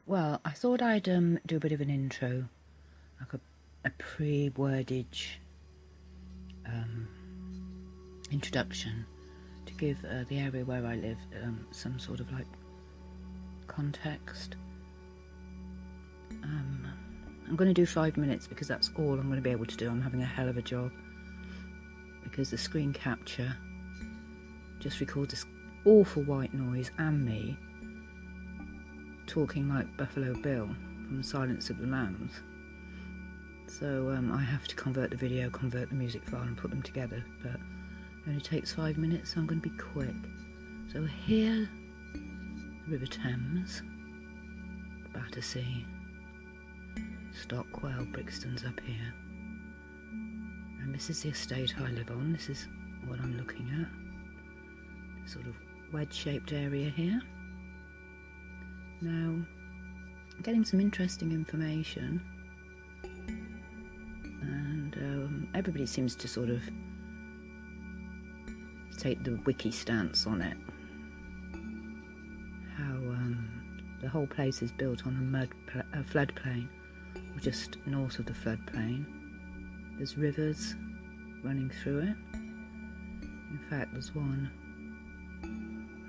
Well, I thought I'd do a bit of an intro, like a pre-wordage introduction to give the area where I live some sort of like context. I'm going to do 5 minutes because that's all I'm going to be able to do. I'm having a hell of a job because the screen capture just records this awful white noise and me talking like Buffalo Bill from Silence of the Lambs. So I have to convert the video, convert the music file and put them together, but it only takes 5 minutes, so I'm going to be quick. So here, the River Thames, Battersea, Stockwell, Brixton's up here, and this is the estate I live on. This is what I'm looking at, sort of wedge-shaped area here. Now, I'm getting some interesting information, and everybody seems to sort of take the Wiki stance on it. How the whole place is built on a floodplain, or just north of the floodplain. There's rivers running through it. In fact, there's one,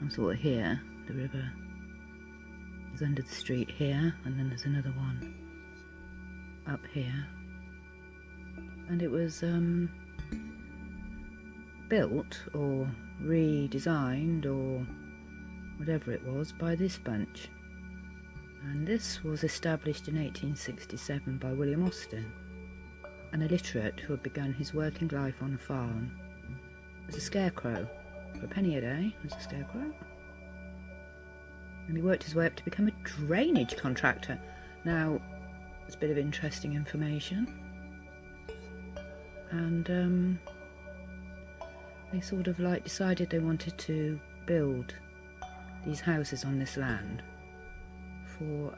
I'm sort of here, the river is under the street here, and then there's another one up here. And it was built or redesigned or whatever it was by this bunch. And this was established in 1867 by William Austin, an illiterate who had begun his working life on a farm as a scarecrow. For a penny a day as a scarecrow. And he worked his way up to become a drainage contractor. Now, it's a bit of interesting information. And they sort of like decided they wanted to build these houses on this land for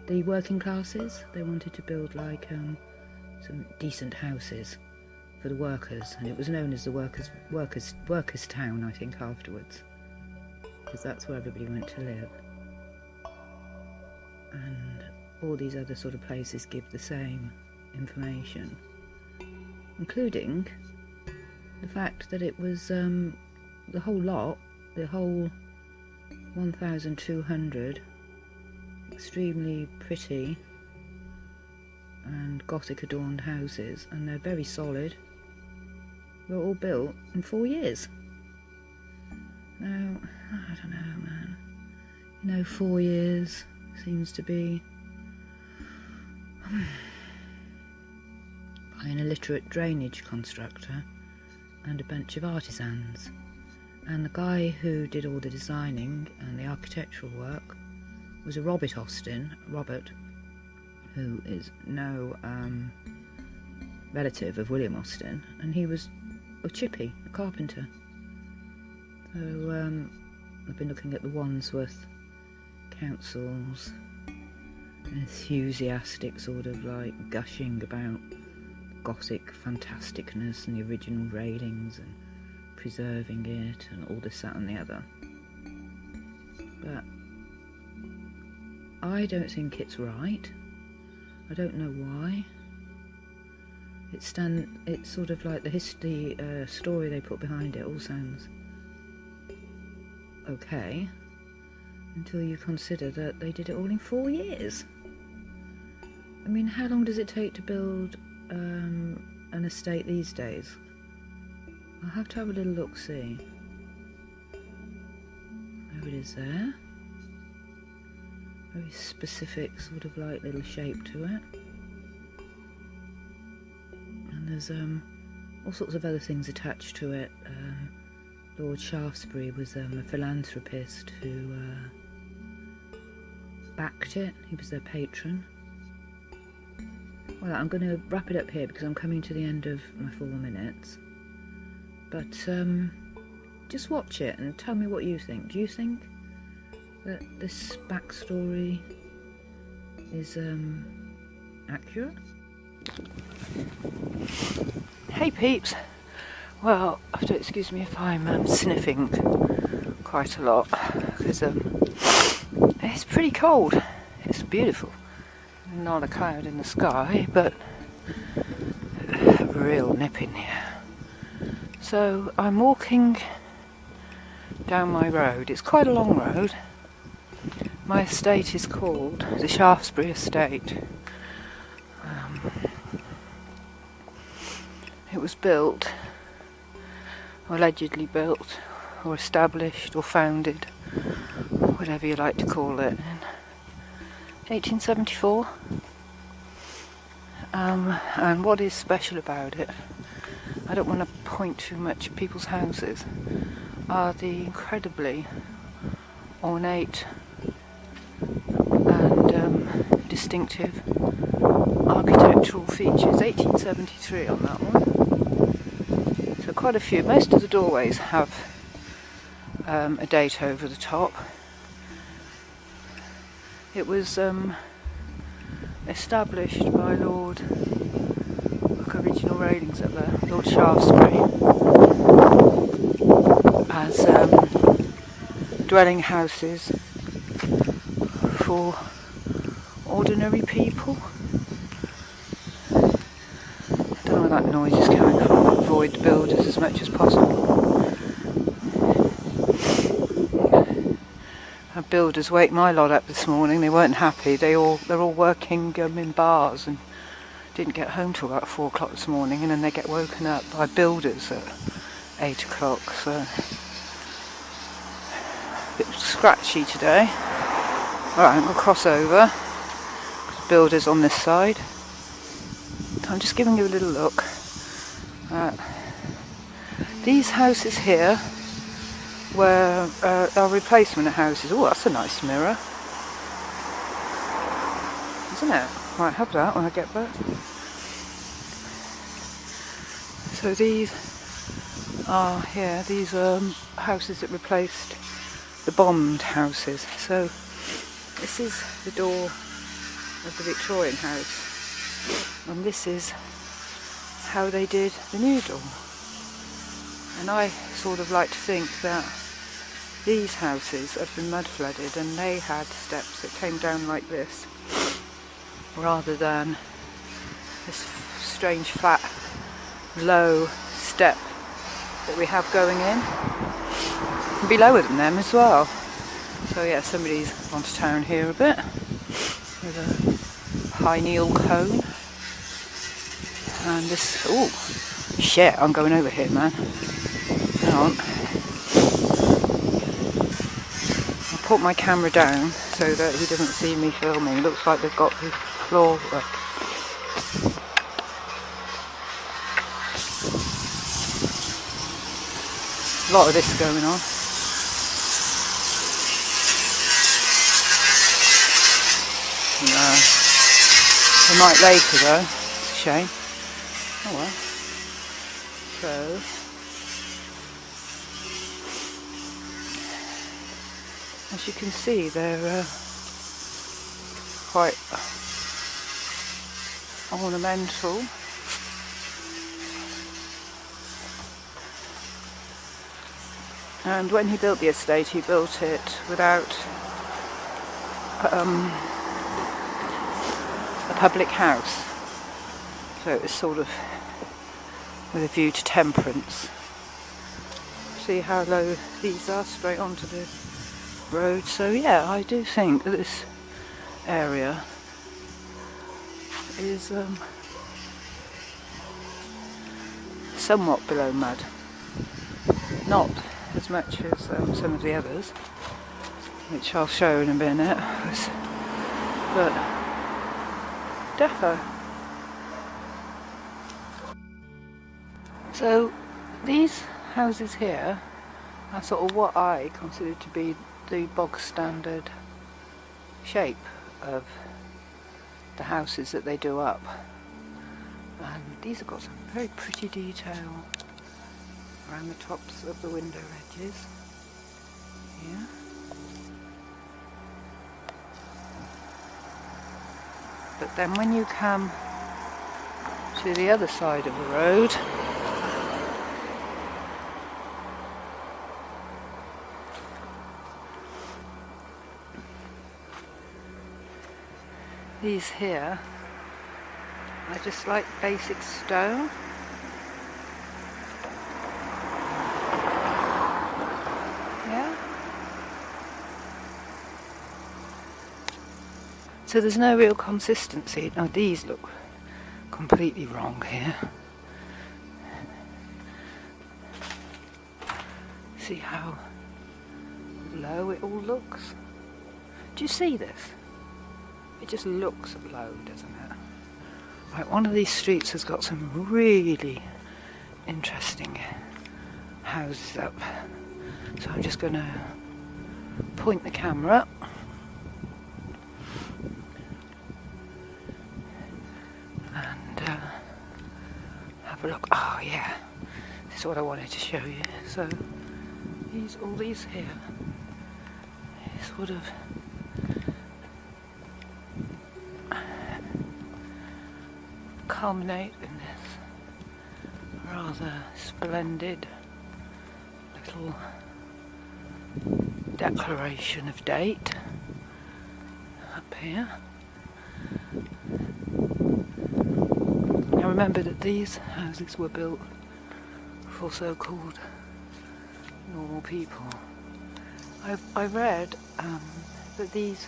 the working classes. They wanted to build like some decent houses for the workers, and it was known as the workers town, I think, afterwards, because that's where everybody went to live. And all these other sort of places give the same information, including the fact that it was the whole lot, the whole 1,200 extremely pretty and Gothic adorned houses, and they're very solid, were all built in 4 years. Now, I don't know, man. You know, 4 years seems to be by an illiterate drainage constructor and a bunch of artisans. And the guy who did all the designing and the architectural work was a Robert Austin, who is no relative of William Austin, and he was a chippy, a carpenter. So I've been looking at the Wandsworth Council's enthusiastic sort of like gushing about Gothic fantasticness and the original railings and preserving it and all this, that and the other. But I don't think it's right. I don't know why. It's sort of like the story they put behind it all sounds okay, until you consider that they did it all in 4 years. I mean, how long does it take to build an estate these days? I'll have to have a little look-see. There it is there. Very specific sort of like little shape to it. And there's all sorts of other things attached to it. Lord Shaftesbury was a philanthropist who backed it. He was their patron. Well, I'm going to wrap it up here because I'm coming to the end of my 4 minutes. But just watch it and tell me what you think. Do you think that this backstory is accurate? Hey peeps! Well, I have to excuse me if I'm sniffing quite a lot, because It's pretty cold. It's beautiful. Not a cloud in the sky, but a real nip in here. So I'm walking down my road. It's quite a long road. My estate is called the Shaftesbury Estate. It was built, or allegedly built, or established, or founded, whatever you like to call it, in 1874. And what is special about it, I don't want to point too much at people's houses, are the incredibly ornate and distinctive architectural features. 1873 on that one. So quite a few. Most of the doorways have a date over the top. It was established by Lord, look, original railings up there, Lord Shaftesbury, as dwelling houses for ordinary people. I don't know where that noise is coming from. Avoid the builders as much as possible. Builders wake my lot up this morning. They weren't happy. They're all working in bars and didn't get home till about 4 o'clock this morning, and then they get woken up by builders at 8 o'clock. So a bit scratchy today. Alright, I'm going to cross over. Builders on this side. I'm just giving you a little look at these houses here. Where our replacement houses. Oh, that's a nice mirror, isn't it? Might have that when I get back. So these are these are houses that replaced the bombed houses. So this is the door of the Victorian house, and this is how they did the new door. And I sort of like to think that these houses have been mud flooded and they had steps that came down like this, rather than this strange flat low step that we have going in. It can be lower than them as well. So yeah, somebody's gone to town here a bit with a high kneel cone. And this, oh shit, I'm going over here, man. Hang on. I'll put my camera down so that he doesn't see me filming. It looks like they've got the floor work. A lot of this going on. We might later though. It's a shame. Oh well. So as you can see, they're quite ornamental. And when he built the estate, he built it without a public house. So it was sort of with a view to temperance. See how low these are, straight onto the road. So yeah, I do think that this area is somewhat below mud. Not as much as some of the others, which I'll show in a minute, but defo. So these houses here are sort of what I consider to be the bog standard shape of the houses that they do up, and these have got some very pretty detail around the tops of the window edges here. But then when you come to the other side of the road, These here are just like basic stone. Yeah. So there's no real consistency. Now these look completely wrong here. See how low it all looks? Do you see this? It just looks low, doesn't it? Right, one of these streets has got some really interesting houses up. So I'm just going to point the camera. And have a look. Oh yeah, this is what I wanted to show you. So all these here sort of culminate in this rather splendid little declaration of date up here. Now remember that these houses were built for so-called normal people. I read that these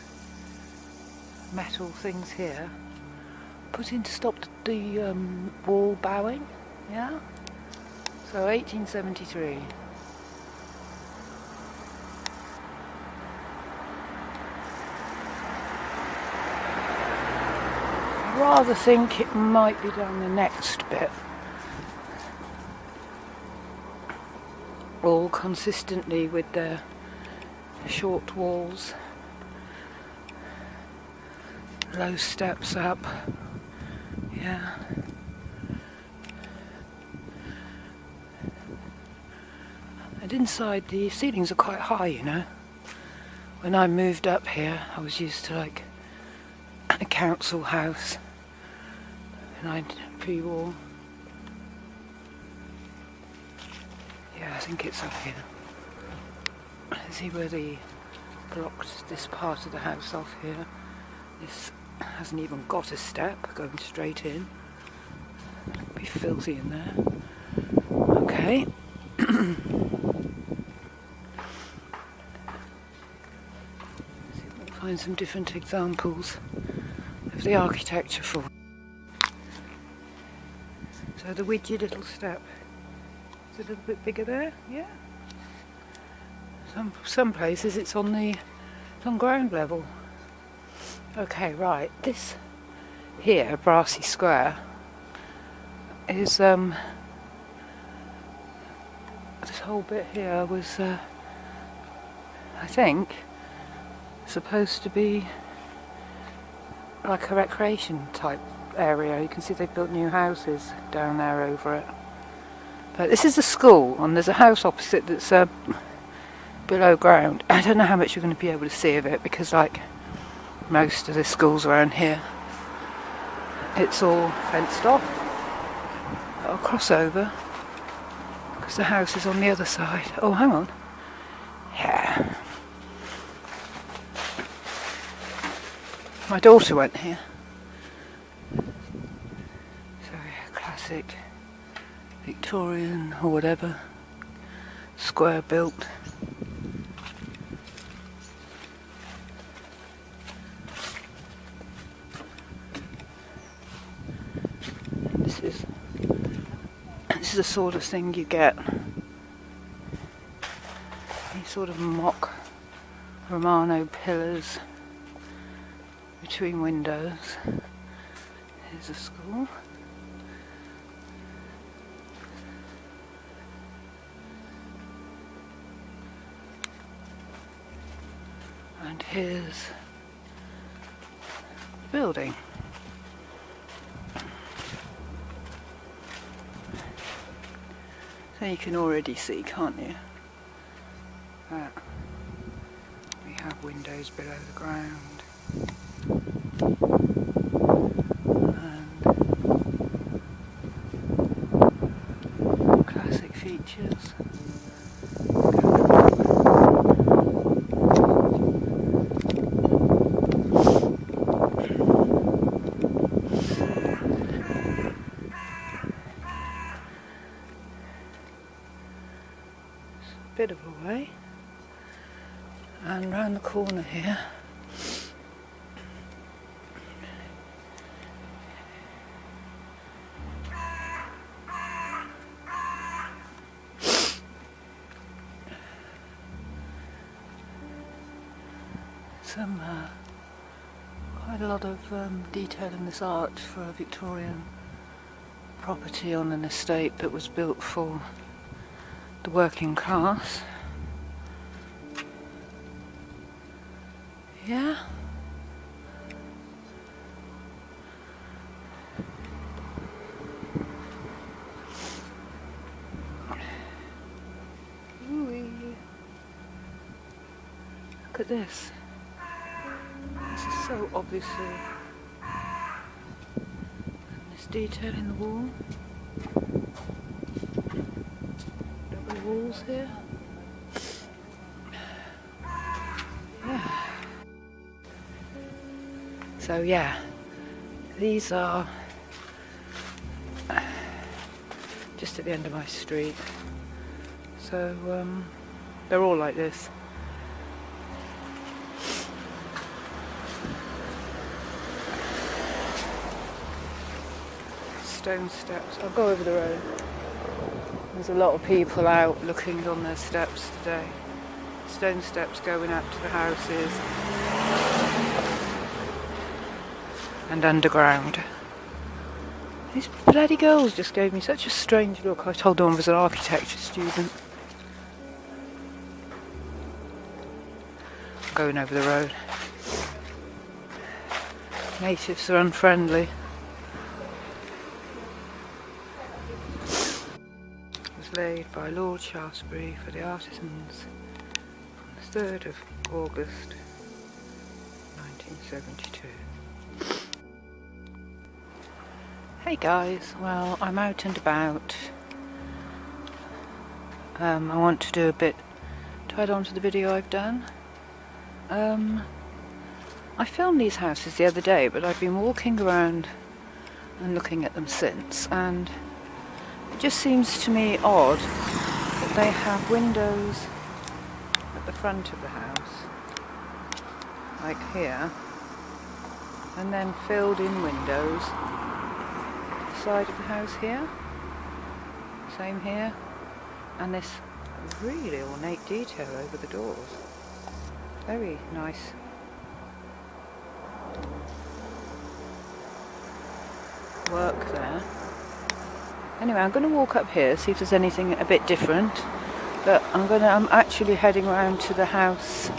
metal things here put in to stop the wall bowing, yeah? So 1873. I rather think it might be down the next bit. All consistently with their short walls, low steps up, yeah. And inside the ceilings are quite high, you know. When I moved up here I was used to like a council house and I'd pre-wall. Yeah, I think it's up here. See where they blocked this part of the house off here. This hasn't even got a step going straight in. It'll be filthy in there. Okay. We'll find some different examples of the architecture for. So the widgy little step is a little bit bigger there, yeah. Some places it's on ground level. Okay, right. This here, Battersea Square, is this whole bit here was I think supposed to be like a recreation type area. You can see they've built new houses down there over it. But this is a school, and there's a house opposite that's below ground. I don't know how much you're going to be able to see of it because like most of the schools around here it's all fenced off. I'll cross over because the house is on the other side. Oh, hang on. Yeah. My daughter went here. So yeah, classic Victorian or whatever square built. This is the sort of thing you get. These sort of mock Romano pillars between windows. Here's a school. And here's the building. So you can already see, can't you, that we have windows below the ground and classic features. around the corner here. Quite a lot of detail in this arch for a Victorian property on an estate that was built for the working class. Yeah. Ooh-wee. Look at this. This is so obviously, there's detail in the wall. Double walls here. Yeah. So yeah, these are just at the end of my street. So they're all like this. Stone steps. I'll go over the road. There's a lot of people out looking on their steps today. Stone steps going up to the houses and underground. These bloody girls just gave me such a strange look. I told them I was an architecture student. I'm going over the road. Natives are unfriendly. Laid by Lord Shaftesbury for the Artizans on the 3rd of August 1972. Hey guys, well I'm out and about. I want to do a bit tied on to the video I've done. I filmed these houses the other day, but I've been walking around and looking at them since, and it just seems to me odd that they have windows at the front of the house, like here, and then filled in windows at the side of the house here, same here, and this really ornate detail over the doors. Very nice. Work there. Anyway, I'm going to walk up here, see if there's anything a bit different. But I'm actually heading round to the house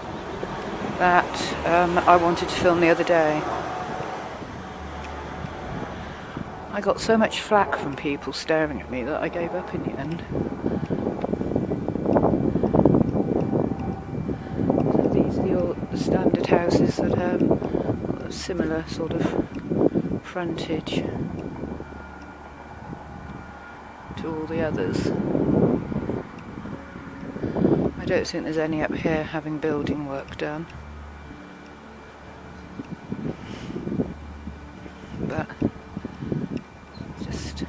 that I wanted to film the other day. I got so much flack from people staring at me that I gave up in the end. So these are the standard houses that have a similar sort of frontage to all the others. I don't think there's any up here having building work done, but just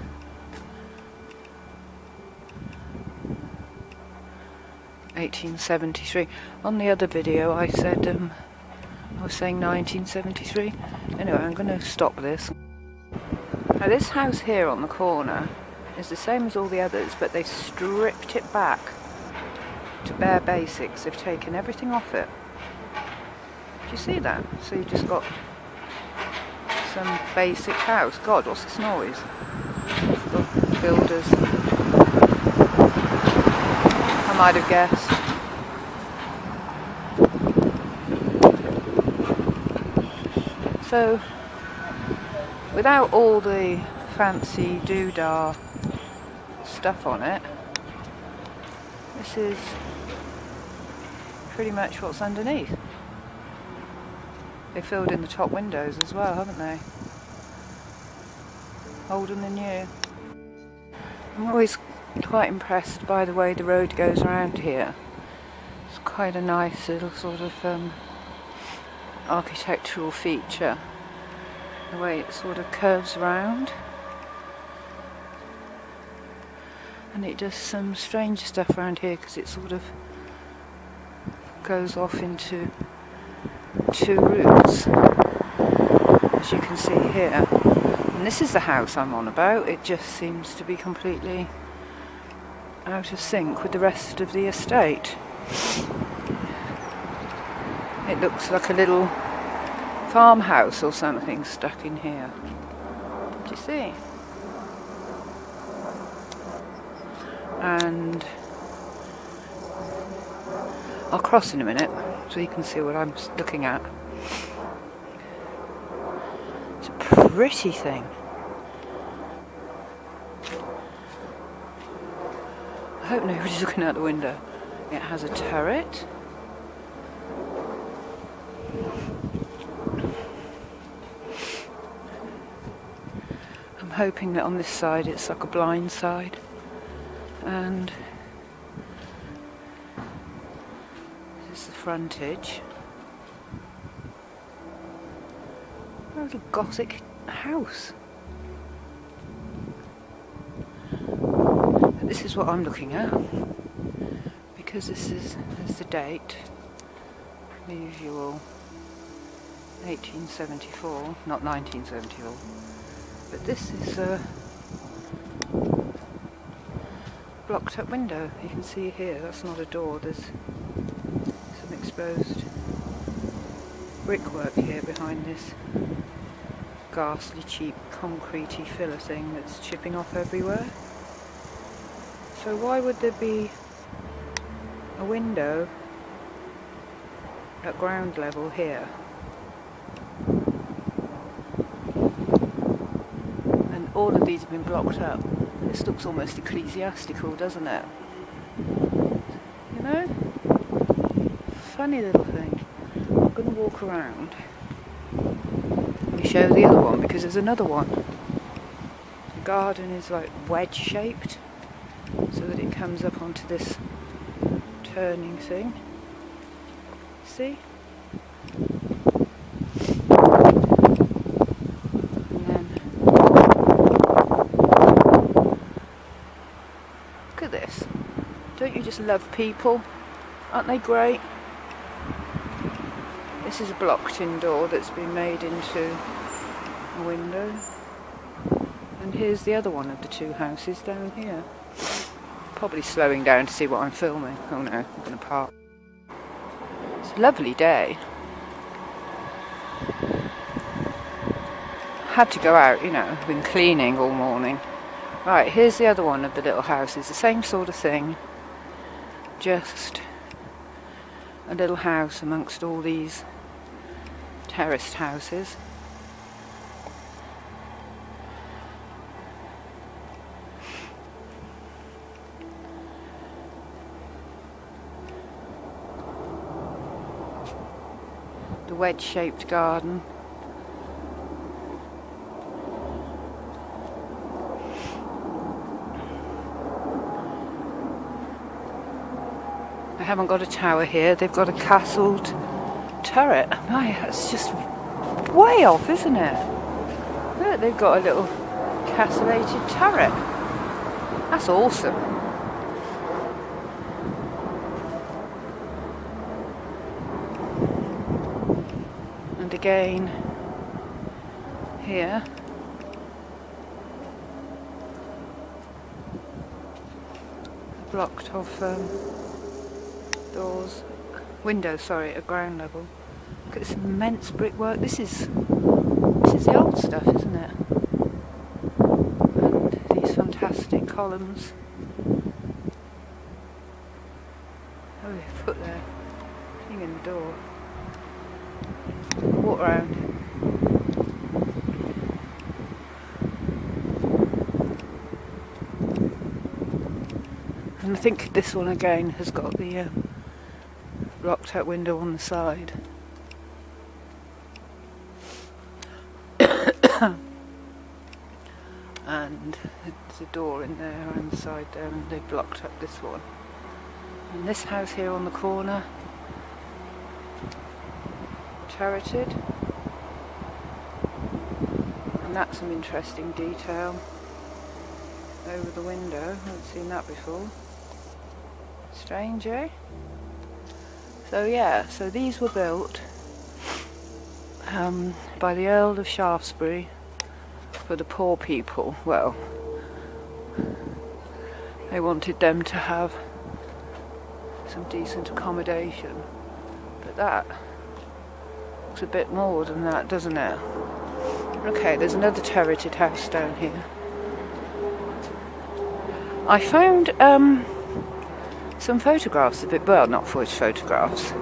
(1873). On the other video I said I was saying 1973. Anyway, I'm going to stop this. Now this house here on the corner is the same as all the others, but they've stripped it back to bare basics. They've taken everything off it. Do you see that? So you've just got some basic house. God, what's this noise? The builders. I might have guessed. So, without all the fancy doodah stuff on it, this is pretty much what's underneath. They filled in the top windows as well, haven't they? Older than new. I'm always quite impressed by the way the road goes around here. It's quite a nice little sort of architectural feature, the way it sort of curves around. And it does some strange stuff around here because it sort of goes off into 2 routes, as you can see here. And this is the house I'm on about. It just seems to be completely out of sync with the rest of the estate. It looks like a little farmhouse or something stuck in here. Do you see? And I'll cross in a minute so you can see what I'm looking at. It's a pretty thing. I hope nobody's looking out the window. It has a turret. I'm hoping that on this side it's like a blind side. And this is the frontage. A little Gothic house. But this is what I'm looking at, because this is the date. The usual 1874, not 1974. But this is a blocked up window. You can see here, that's not a door, there's some exposed brickwork here behind this ghastly cheap concretey filler thing that's chipping off everywhere. So why would there be a window at ground level here? And all of these have been blocked up. This looks almost ecclesiastical, doesn't it? You know? Funny little thing. I'm going to walk around and show the other one, because there's another one. The garden is like wedge shaped, so that it comes up onto this turning thing. See? Don't you just love people? Aren't they great? This is a blocked-in door that's been made into a window. And here's the other one of the 2 houses down here. Probably slowing down to see what I'm filming. Oh no, I'm going to park. It's a lovely day. Had to go out, you know, I've been cleaning all morning. Right, here's the other one of the little houses. The same sort of thing. Just a little house amongst all these terraced houses. The wedge-shaped garden. They haven't got a tower here, they've got a castled turret. My, that's just way off, isn't it? Look, they've got a little castellated turret. That's awesome. And again, here, blocked off doors, windows, sorry, at ground level. Look at this immense brickwork. This is the old stuff, isn't it? And these fantastic columns. Oh, they've put their thing in the door. Walk around. And I think this one again has got the blocked out window on the side. And there's a door in there on the side there, and they've blocked up this one. And this house here on the corner, turreted. And that's some interesting detail over the window. I haven't seen that before. Strange, eh? So yeah, so these were built by the Earl of Shaftesbury for the poor people. Well, they wanted them to have some decent accommodation, but that looks a bit more than that, doesn't it? Okay, there's another turreted house down here. I found some photographs of it, well, not photographs,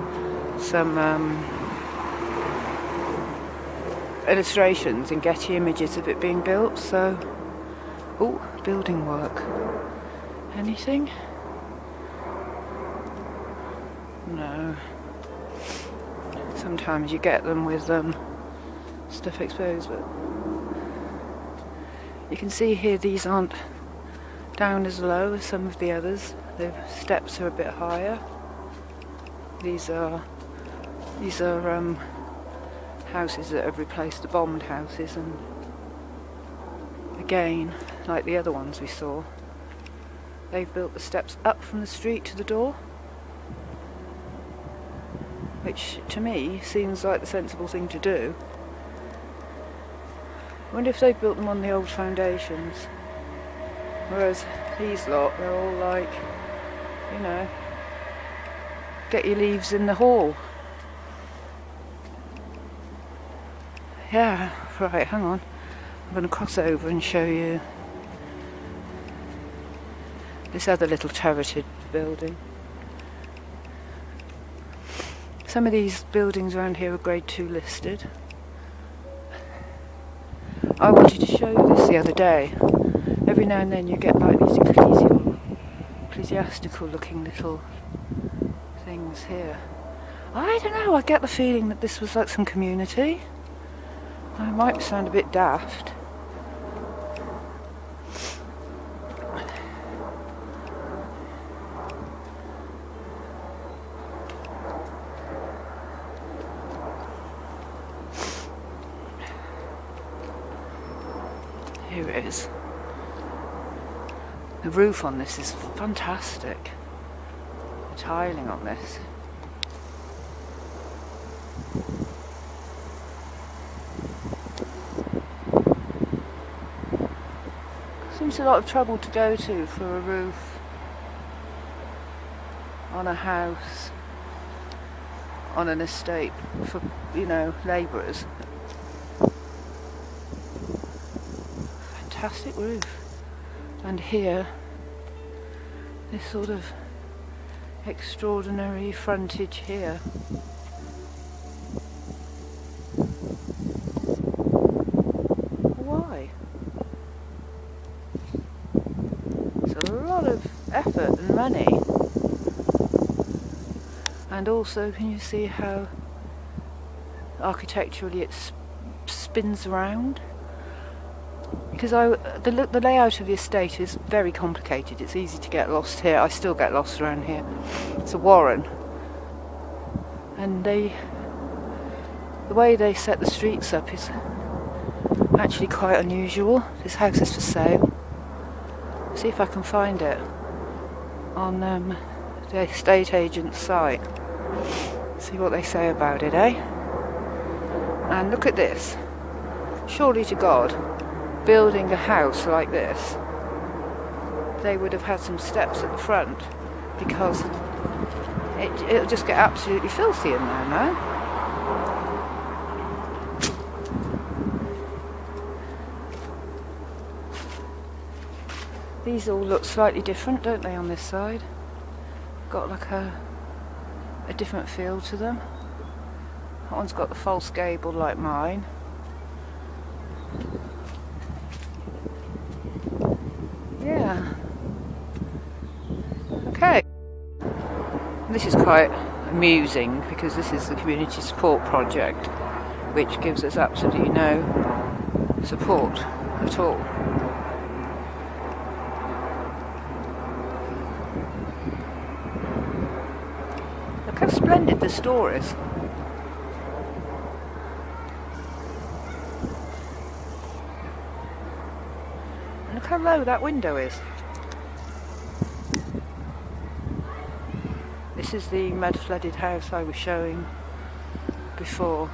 some illustrations and Getty images of it being built, so... Oh, building work. Anything? No. Sometimes you get them with stuff exposed, but... You can see here these aren't down as low as some of the others. The steps are a bit higher. These are houses that have replaced the bombed houses, and again, like the other ones we saw, they've built the steps up from the street to the door, which to me seems like the sensible thing to do. I wonder if they've built them on the old foundations, whereas these lot, they're all like, you know, get your leaves in the hall. Yeah, right, hang on. I'm going to cross over and show you this other little turreted building. Some of these buildings around here are grade 2 listed. I wanted to show you this the other day. Every now and then you get like these ecclesiastical looking little things here. I don't know, I get the feeling that this was like some community. I might sound a bit daft. Here it is. The roof on this is fantastic. The tiling on this. Seems a lot of trouble to go to for a roof on a house, on an estate for, you know, labourers. Fantastic roof. And here, this sort of extraordinary frontage here. Why? It's a lot of effort and money. And also, can you see how architecturally it spins around? Because the layout of the estate is very complicated. It's easy to get lost here. I still get lost around here. It's a warren, and the way they set the streets up is actually quite unusual. This house is for sale. See if I can find it on the estate agent's site. See what they say about it, eh? And look at this. Surely to God, building a house like this, they would have had some steps at the front, because it'll just get absolutely filthy in there now. These all look slightly different, don't they, on this side? Got like a different feel to them. That one's got the false gable like mine. Yeah. Okay. This is quite amusing because this is the community support project, which gives us absolutely no support at all. Look how splendid the store is. Look how low that window is. This is the mud flooded house I was showing before.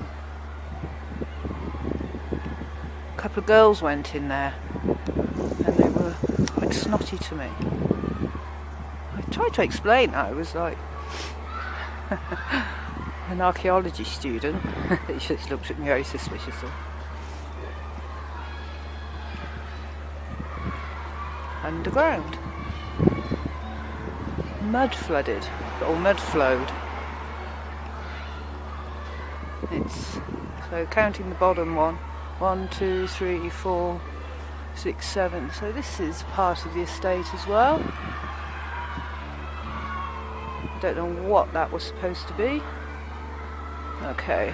A couple of girls went in there and they were quite snotty to me. I tried to explain that I was like an archaeology student. They just looked at me very suspiciously. Underground. Mud flooded, or mud flowed. It's, so counting the bottom one, 1, 2, 3, 4, 6, 7. So this is part of the estate as well. Don't know what that was supposed to be. Okay,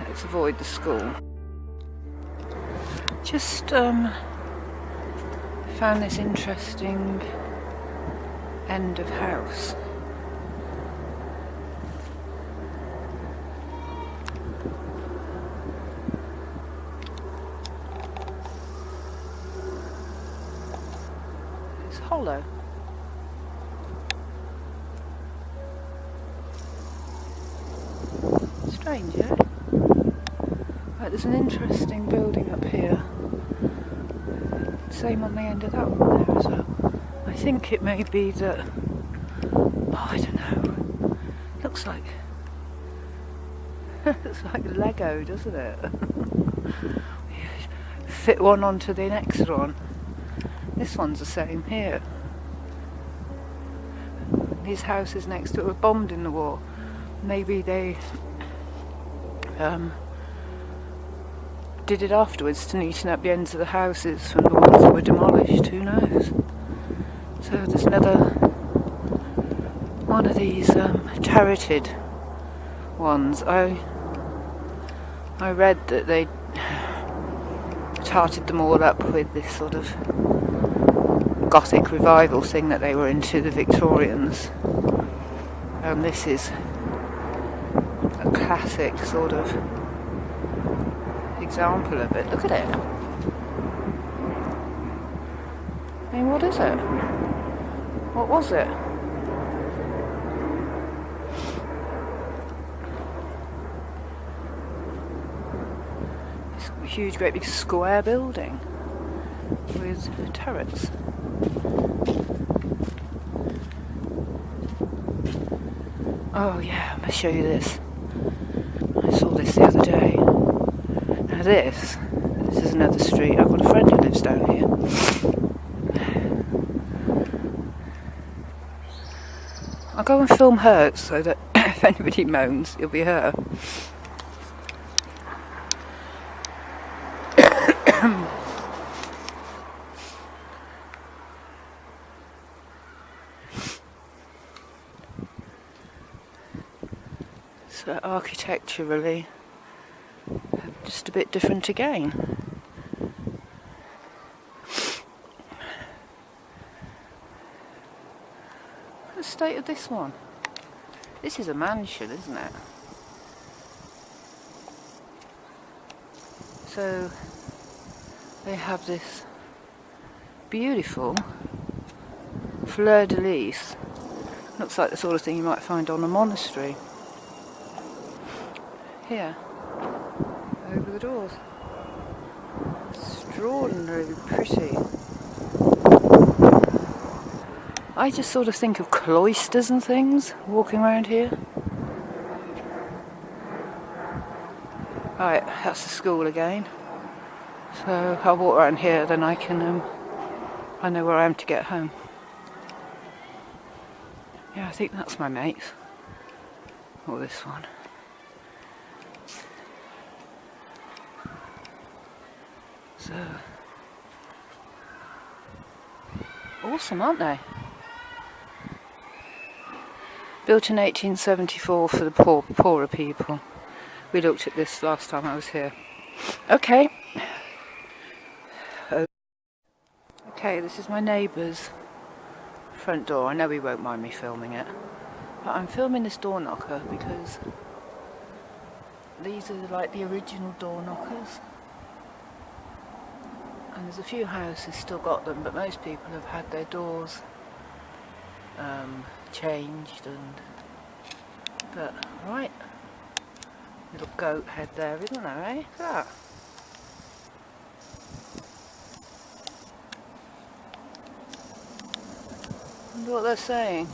let's avoid the school. Just found this interesting end of house. It's hollow. Strange, yeah? Right, there's an interesting building up here. Same on the end of that one there as well. I think it may be that, oh, I don't know. Looks like it's like Lego, doesn't it? Fit one onto the next one. This one's the same here. These houses next to it were bombed in the war. Maybe they did it afterwards to neaten up the ends of the houses from the ones that were demolished, who knows. So there's another one of these turreted ones. I read that they tarted them all up with this sort of Gothic revival thing that they were into, the Victorians. And this is a classic sort of example of it. Look at it. I mean, what is it? What was it? This huge, great big square building with turrets. Oh yeah, I'm going to show you this. I saw this the other day. Now this is another street. I've got a friend who lives down here. I'll go and film her so that if anybody moans, it'll be her. So architecturally, just a bit different again. What's the state of this one? This is a mansion, isn't it? So they have this beautiful fleur-de-lis. Looks like the sort of thing you might find on a monastery. Here, over the doors. Extraordinarily pretty. I just sort of think of cloisters and things walking around here. Right, that's the school again. So I'll walk around here, then I can, I know where I am to get home. Yeah, I think that's my mate. Or this one. So, awesome, aren't they? Built in 1874 for the poorer people. We looked at this last time I was here. Okay. Okay, this is my neighbour's front door. I know he won't mind me filming it. But I'm filming this door knocker because these are like the original door knockers. And there's a few houses still got them, but most people have had their doors changed, but right, little goat head there, isn't there, eh? Look at that. Wonder what they're saying.